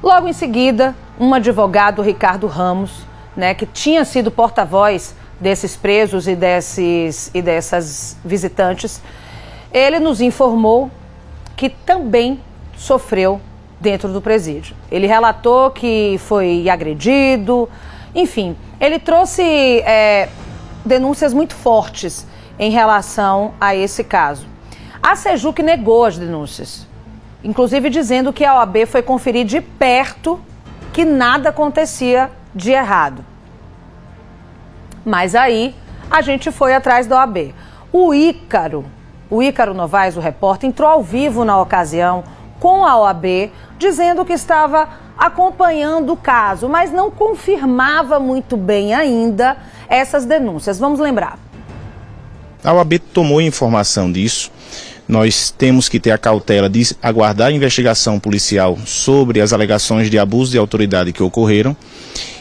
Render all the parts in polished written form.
Logo em seguida, um advogado, Ricardo Ramos, né, que tinha sido porta-voz desses presos e dessas visitantes, ele nos informou que também sofreu dentro do presídio. Ele relatou que foi agredido, enfim, ele trouxe denúncias muito fortes em relação a esse caso. A Sejuc negou as denúncias, inclusive dizendo que a OAB foi conferir de perto que nada acontecia de errado. Mas aí a gente foi atrás da OAB. O Ícaro Novaes, o repórter, entrou ao vivo na ocasião com a OAB, dizendo que estava acompanhando o caso, mas não confirmava muito bem ainda essas denúncias. Vamos lembrar. A OAB tomou informação disso. Nós temos que ter a cautela de aguardar a investigação policial sobre as alegações de abuso de autoridade que ocorreram.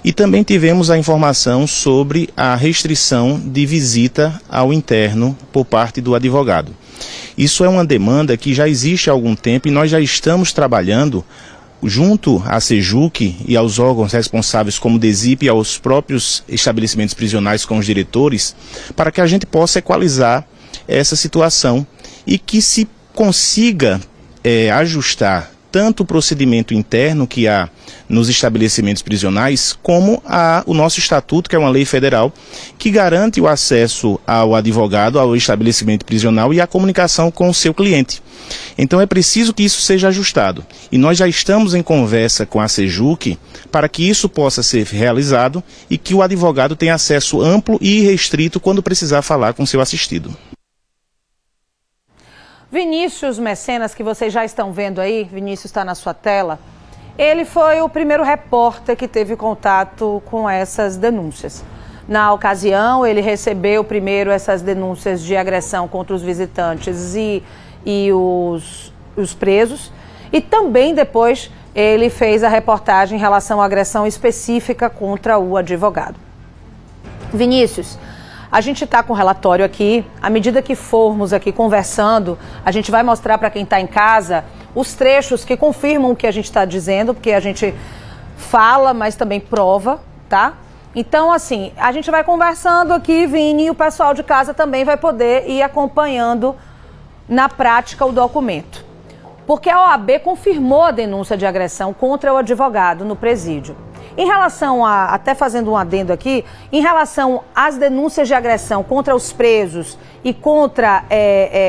E também tivemos a informação sobre a restrição de visita ao interno por parte do advogado. Isso é uma demanda que já existe há algum tempo e nós já estamos trabalhando junto à Sejuc e aos órgãos responsáveis como o DESIP e aos próprios estabelecimentos prisionais com os diretores, para que a gente possa equalizar essa situação e que se consiga ajustar tanto o procedimento interno que há nos estabelecimentos prisionais, como o nosso estatuto, que é uma lei federal, que garante o acesso ao advogado, ao estabelecimento prisional e a comunicação com o seu cliente. Então é preciso que isso seja ajustado. E nós já estamos em conversa com a Sejuc para que isso possa ser realizado e que o advogado tenha acesso amplo e irrestrito quando precisar falar com seu assistido. Vinícius Mecenas, que vocês já estão vendo aí, Vinícius está na sua tela, ele foi o primeiro repórter que teve contato com essas denúncias. Na ocasião, ele recebeu primeiro essas denúncias de agressão contra os visitantes e os presos, e também depois ele fez a reportagem em relação à agressão específica contra o advogado. Vinícius, a gente está com o relatório aqui, à medida que formos aqui conversando, a gente vai mostrar para quem está em casa os trechos que confirmam o que a gente está dizendo, porque a gente fala, mas também prova, tá? Então, assim, a gente vai conversando aqui, Vini, e o pessoal de casa também vai poder ir acompanhando na prática o documento. Porque a OAB confirmou a denúncia de agressão contra o advogado no presídio. Em relação até fazendo um adendo aqui, em relação às denúncias de agressão contra os presos e contra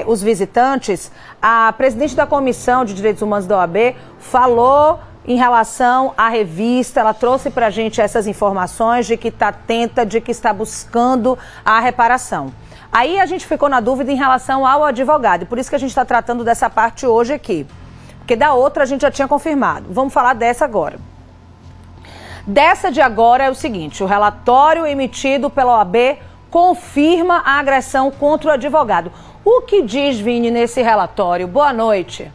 os visitantes, a presidente da Comissão de Direitos Humanos da OAB falou em relação à revista, ela trouxe para a gente essas informações de que está atenta, de que está buscando a reparação. Aí a gente ficou na dúvida em relação ao advogado, e por isso que a gente está tratando dessa parte hoje aqui. Porque da outra a gente já tinha confirmado. Vamos falar dessa agora. Dessa de agora é o seguinte, o relatório emitido pela OAB confirma a agressão contra o advogado. O que diz, Vini, nesse relatório? Boa noite.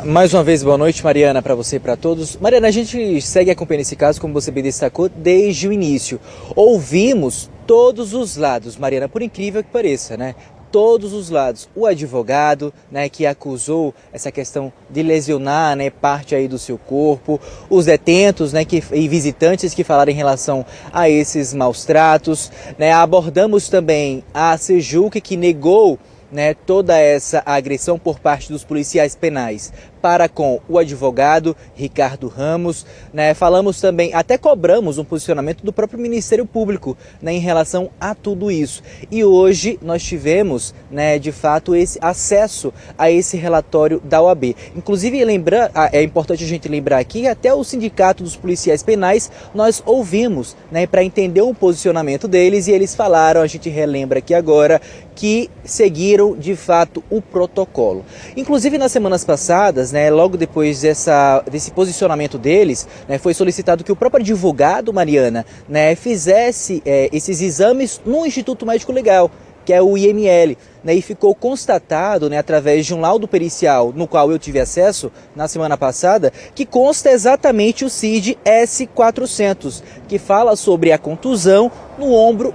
Mais uma vez, boa noite, Mariana, para você e para todos. Mariana, a gente segue acompanhando esse caso, como você bem destacou, desde o início. Ouvimos todos os lados, Mariana, por incrível que pareça, né? Todos os lados. O advogado, né, que acusou essa questão de lesionar, né, parte aí do seu corpo, os detentos, né, e visitantes que falaram em relação a esses maus tratos, né, abordamos também a Sejuc, que negou, né, toda essa agressão por parte dos policiais penais para com o advogado Ricardo Ramos, né? Falamos também, até cobramos um posicionamento do próprio Ministério Público, né, em relação a tudo isso. E hoje nós tivemos, né, de fato, esse acesso a esse relatório da OAB. Inclusive, é importante a gente lembrar aqui, até o Sindicato dos Policiais Penais, nós ouvimos, né, para entender o posicionamento deles, e eles falaram, a gente relembra aqui agora, que seguiram de fato o protocolo. Inclusive nas semanas passadas, né, logo depois desse posicionamento deles, né, foi solicitado que o próprio advogado, Mariana, né, fizesse esses exames no Instituto Médico Legal, que é o IML, né, e ficou constatado, né, através de um laudo pericial, no qual eu tive acesso na semana passada, que consta exatamente o CID S400, que fala sobre a contusão no ombro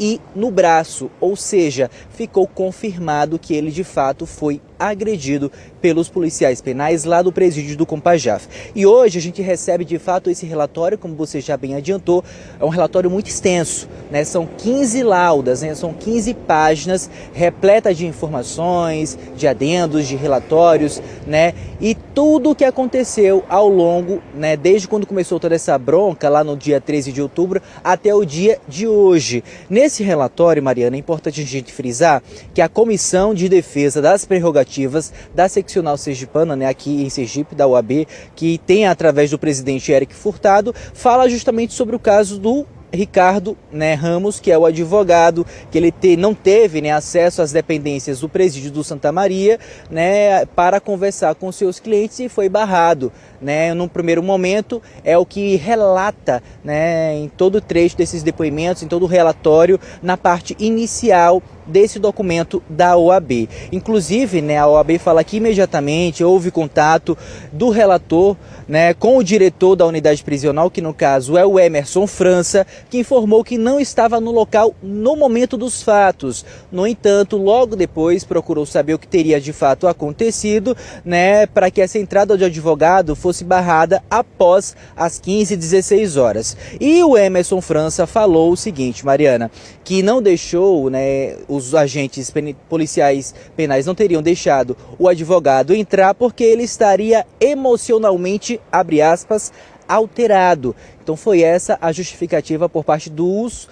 e no braço, ou seja, ficou confirmado que ele de fato foi agredido pelos policiais penais lá do presídio do Compajaf. E hoje a gente recebe de fato esse relatório, como você já bem adiantou, é um relatório muito extenso, né? São 15 laudas, né? São 15 páginas repletas de informações, de adendos, de relatórios, né? E tudo o que aconteceu ao longo, né, desde quando começou toda essa bronca lá no dia 13 de outubro até o dia de hoje. Nesse relatório, Mariana, é importante a gente frisar que a Comissão de Defesa das Prerrogativas da Seccional Sergipana, né, aqui em Sergipe, da OAB, que tem através do presidente Eric Furtado, fala justamente sobre o caso do Ricardo, né, Ramos, que é o advogado, que ele não teve, né, acesso às dependências do presídio do Santa Maria, né, para conversar com seus clientes e foi barrado, né, no primeiro momento. É o que relata, né, em todo o trecho desses depoimentos, em todo o relatório, na parte inicial desse documento da OAB. Inclusive, né, a OAB fala que imediatamente houve contato do relator, né, com o diretor da unidade prisional, que no caso é o Emerson França, que informou que não estava no local no momento dos fatos. No entanto, logo depois procurou saber o que teria de fato acontecido, né, para que essa entrada de advogado fosse barrada após as 15h16 horas. E o Emerson França falou o seguinte, Mariana, que não deixou, né, os agentes policiais penais não teriam deixado o advogado entrar porque ele estaria emocionalmente, abre aspas, alterado. Então foi essa a justificativa por parte dos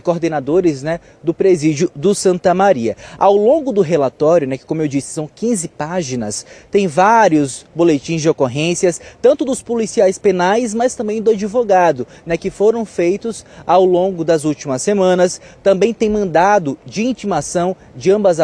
coordenadores, né, do presídio do Santa Maria. Ao longo do relatório, né, que como eu disse são 15 páginas, tem vários boletins de ocorrências, tanto dos policiais penais, mas também do advogado, né, que foram feitos ao longo das últimas semanas. Também tem mandado de intimação de ambas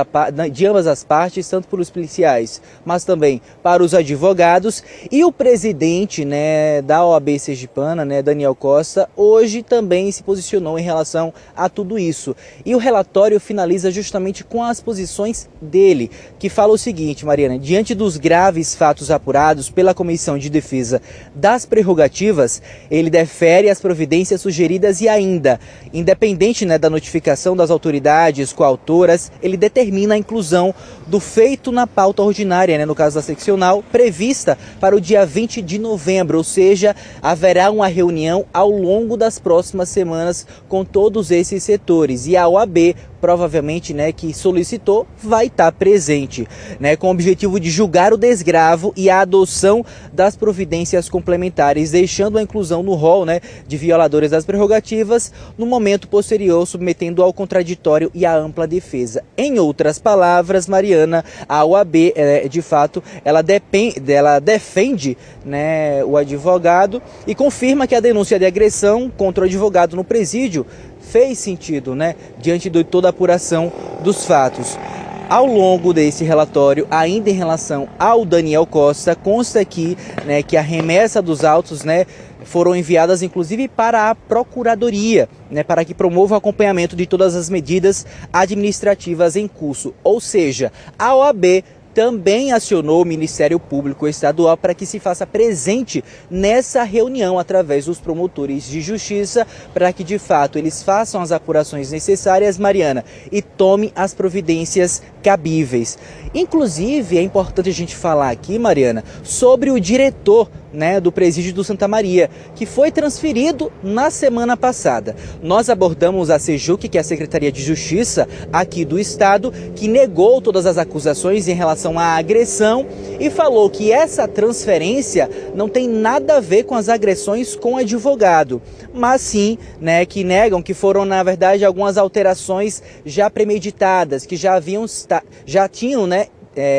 as partes, tanto para os policiais, mas também para os advogados. E o presidente, né, da OAB Sergipana, né, Daniel Costa, hoje também se posicionou em relação a tudo isso. E o relatório finaliza justamente com as posições dele, que fala o seguinte, Mariana: diante dos graves fatos apurados pela Comissão de Defesa das Prerrogativas, ele defere as providências sugeridas e ainda, independente, né, da notificação das autoridades coautoras, ele determina a inclusão do feito na pauta ordinária, né, no caso da seccional, prevista para o dia 20 de novembro, ou seja, haverá uma reunião ao longo das próximas semanas com todos esses setores, e a OAB provavelmente, né, que solicitou, vai estar presente, né, com o objetivo de julgar o desgravo e a adoção das providências complementares, deixando a inclusão no rol, né, de violadores das prerrogativas no momento posterior, submetendo ao contraditório e à ampla defesa. Em outras palavras, Mariana, a OAB, de fato, ela defende, né, o advogado e confirma que a denúncia de agressão contra o advogado no presídio fez sentido, né, diante de toda a apuração dos fatos. Ao longo desse relatório, ainda em relação ao Daniel Costa, consta aqui, né, que a remessa dos autos, né, foram enviadas inclusive para a Procuradoria, né, para que promova o acompanhamento de todas as medidas administrativas em curso. Ou seja, a OAB também acionou o Ministério Público Estadual para que se faça presente nessa reunião através dos promotores de justiça, para que de fato eles façam as apurações necessárias, Mariana, e tomem as providências cabíveis. Inclusive, é importante a gente falar aqui, Mariana, sobre o diretor, né, do presídio do Santa Maria, que foi transferido na semana passada. Nós abordamos a Sejuc, que é a Secretaria de Justiça aqui do Estado, que negou todas as acusações em relação à agressão e falou que essa transferência não tem nada a ver com as agressões com o advogado, mas sim, né, que negam que foram, na verdade, algumas alterações já premeditadas, que já tinham, né,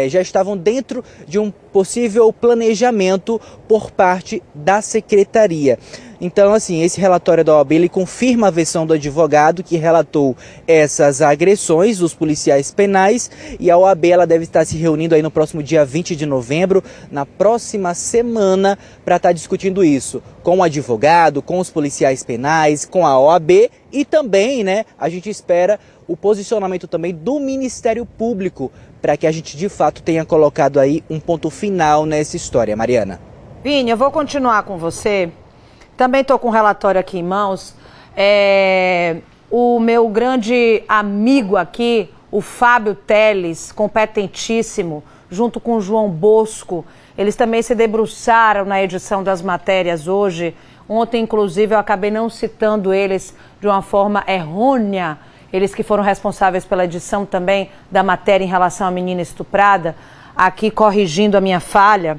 já estavam dentro de um possível planejamento por parte da Secretaria. Então, assim, esse relatório da OAB, ele confirma a versão do advogado que relatou essas agressões dos policiais penais, e a OAB, ela deve estar se reunindo aí no próximo dia 20 de novembro, na próxima semana, para estar discutindo isso com o advogado, com os policiais penais, com a OAB, e também, né, a gente espera o posicionamento também do Ministério Público, para que a gente de fato tenha colocado aí um ponto final nessa história, Mariana. Vini, eu vou continuar com você. Também estou com um relatório aqui em mãos. O meu grande amigo aqui, o Fábio Teles, competentíssimo, junto com o João Bosco. Eles também se debruçaram na edição das matérias hoje. Ontem, inclusive, eu acabei não citando eles de uma forma errônea. Eles que foram responsáveis pela edição também da matéria em relação à menina estuprada. Aqui, corrigindo a minha falha,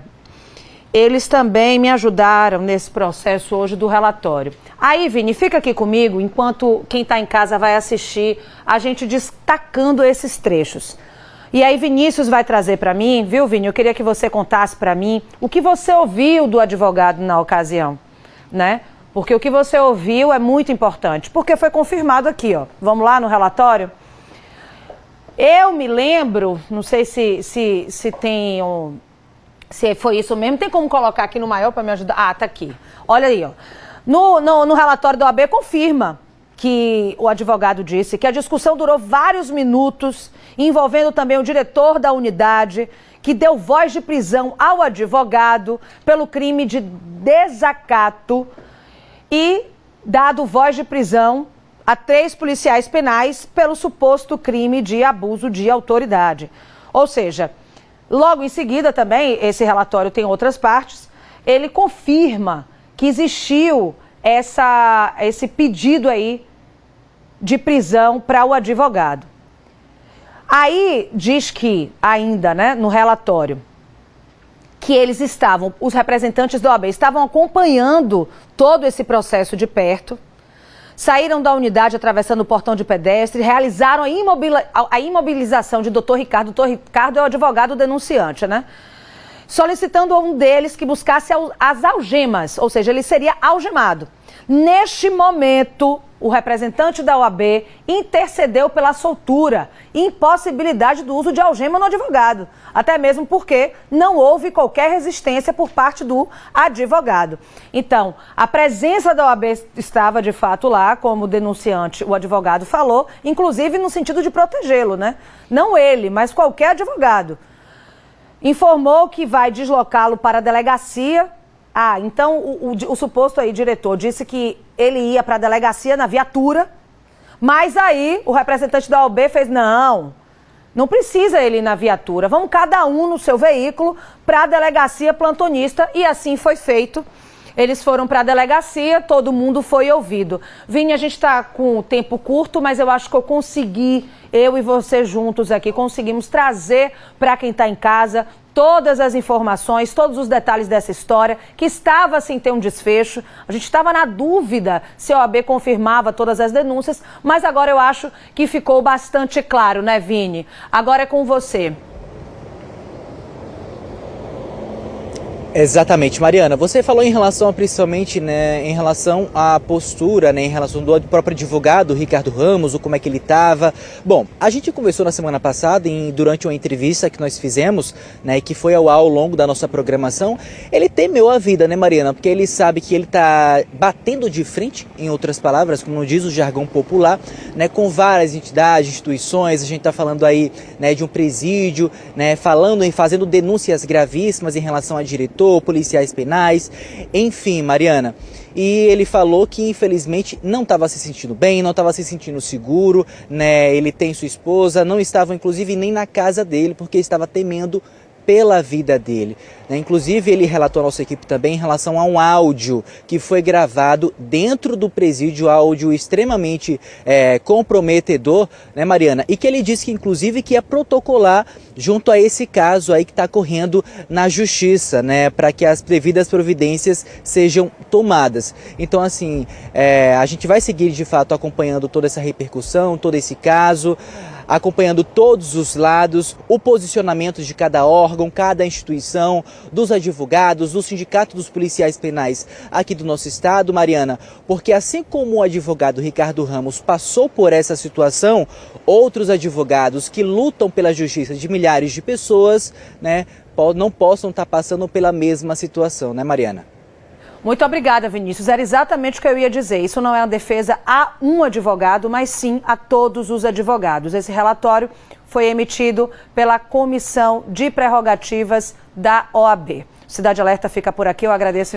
eles também me ajudaram nesse processo hoje do relatório. Aí, Vini, fica aqui comigo, enquanto quem está em casa vai assistir, a gente destacando esses trechos. E aí, Vinícius vai trazer para mim, viu, Vini? Eu queria que você contasse para mim o que você ouviu do advogado na ocasião, né? Porque o que você ouviu é muito importante, porque foi confirmado aqui, ó. Vamos lá no relatório? Eu me lembro, não sei se tem... Se foi isso mesmo, tem como colocar aqui no maior para me ajudar? Ah, tá aqui. Olha aí, ó. No relatório da OAB confirma que o advogado disse que a discussão durou vários minutos, envolvendo também o diretor da unidade, que deu voz de prisão ao advogado pelo crime de desacato e dado voz de prisão a 3 policiais penais pelo suposto crime de abuso de autoridade. Ou seja, logo em seguida também, esse relatório tem outras partes, ele confirma que existiu esse pedido aí de prisão para o advogado. Aí diz que, ainda, né, no relatório, que eles estavam, os representantes da OAB estavam acompanhando todo esse processo de perto, saíram da unidade atravessando o portão de pedestre, realizaram a imobilização de Dr. Ricardo. Dr. Ricardo é o advogado denunciante, né? Solicitando a um deles que buscasse as algemas, ou seja, ele seria algemado. Neste momento, o representante da OAB intercedeu pela soltura e impossibilidade do uso de algema no advogado, até mesmo porque não houve qualquer resistência por parte do advogado. Então, a presença da OAB estava de fato lá, como o denunciante, o advogado falou, inclusive no sentido de protegê-lo, né? Não ele, mas qualquer advogado. Informou que vai deslocá-lo para a delegacia. Ah, então o suposto aí diretor disse que ele ia para a delegacia na viatura, mas aí o representante da OAB fez, não precisa ele ir na viatura, vamos cada um no seu veículo para a delegacia plantonista, e assim foi feito. Eles foram para a delegacia, todo mundo foi ouvido. Vini, a gente está com o tempo curto, mas eu acho que eu e você juntos aqui, conseguimos trazer para quem está em casa todas as informações, todos os detalhes dessa história, que estava sem ter um desfecho. A gente estava na dúvida se a OAB confirmava todas as denúncias, mas agora eu acho que ficou bastante claro, né, Vini? Agora é com você. Exatamente, Mariana. Você falou em relação, principalmente, né, em relação à postura, né, em relação do próprio advogado, Ricardo Ramos, ou como é que ele estava. Bom, a gente conversou na semana passada, durante uma entrevista que nós fizemos, né, que foi ao longo da nossa programação. Ele temeu a vida, né, Mariana? Porque ele sabe que ele está batendo de frente, em outras palavras, como diz o jargão popular, né, com várias entidades, instituições. A gente está falando aí, né, de um presídio, né, fazendo denúncias gravíssimas em relação a diretor, policiais penais, enfim, Mariana. E ele falou que, infelizmente, não estava se sentindo bem, não estava se sentindo seguro, né? Ele tem sua esposa, não estava, inclusive, nem na casa dele, porque estava temendo pela vida dele. Inclusive, ele relatou à nossa equipe também em relação a um áudio que foi gravado dentro do presídio, áudio extremamente comprometedor, né, Mariana? E que ele disse que, inclusive, que ia protocolar junto a esse caso aí que está correndo na justiça, né, para que as devidas providências sejam tomadas. Então, assim, a gente vai seguir, de fato, acompanhando toda essa repercussão, todo esse caso, acompanhando todos os lados, o posicionamento de cada órgão, cada instituição, dos advogados, do Sindicato dos Policiais Penais aqui do nosso estado, Mariana, porque assim como o advogado Ricardo Ramos passou por essa situação, outros advogados que lutam pela justiça de milhares de pessoas, né, não possam estar passando pela mesma situação, né, Mariana? Muito obrigada, Vinícius. Era exatamente o que eu ia dizer. Isso não é uma defesa a um advogado, mas sim a todos os advogados. Esse relatório foi emitido pela Comissão de Prerrogativas da OAB. Cidade Alerta fica por aqui. Eu agradeço